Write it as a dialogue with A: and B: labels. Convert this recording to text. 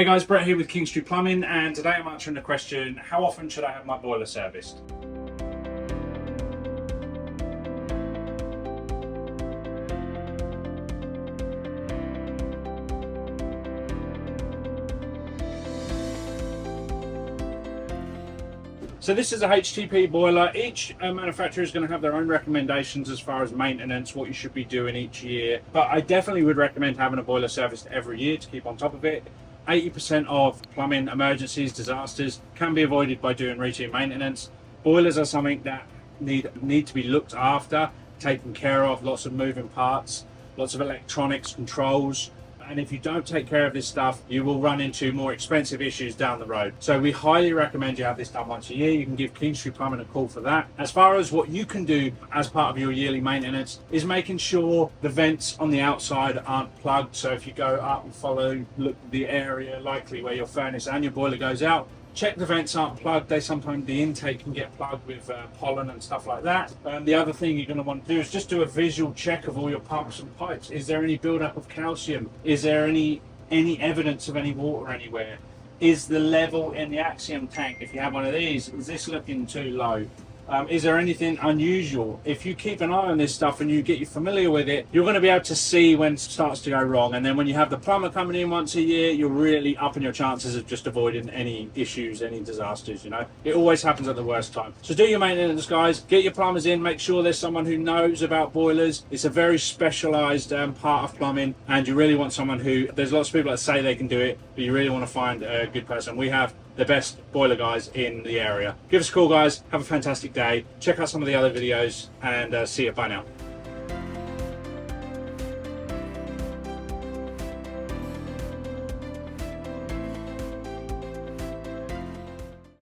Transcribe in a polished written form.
A: Hey guys, Brett here with Kingstree Plumbing, and today I'm answering the question, how often should I have my boiler serviced? So this is a HTP boiler. Each manufacturer is going to have their own recommendations as far as maintenance, what you should be doing each year. But I definitely would recommend having a boiler serviced every year to keep on top of it. 80% of plumbing emergencies, disasters can be avoided by doing routine maintenance. Boilers are something that need to be looked after, taken care of, lots of moving parts, lots of electronics, controls. And if you don't take care of this stuff, you will run into more expensive issues down the road. So we highly recommend you have this done once a year. You can give Kingstree Plumbing a call for that. As far as what you can do as part of your yearly maintenance is making sure the vents on the outside aren't plugged. So if you go up and look at the area likely where your furnace and your boiler goes out, check the vents aren't plugged. Sometimes the intake can get plugged with pollen and stuff like that. The other thing you're going to want to do is just do a visual check of all your pumps and pipes. Is there any buildup of calcium? Is there any evidence of any water anywhere? Is the level in the axiom tank, if you have one of these, is this looking too low? Is there anything unusual? If you keep an eye on this stuff and you get familiar with it, you're going to be able to see when it starts to go wrong. And then when you have the plumber coming in once a year, you're really upping your chances of just avoiding any issues, any disasters, you know. It always happens at the worst time. So do your maintenance, guys. Get your plumbers in. Make sure there's someone who knows about boilers. It's a very specialised part of plumbing, and you really want someone who, there's lots of people that say they can do it, but you really want to find a good person. We have the best boiler guys in the area. Give us a call, guys. Have a fantastic day. Check out some of the other videos, and see you. Bye now.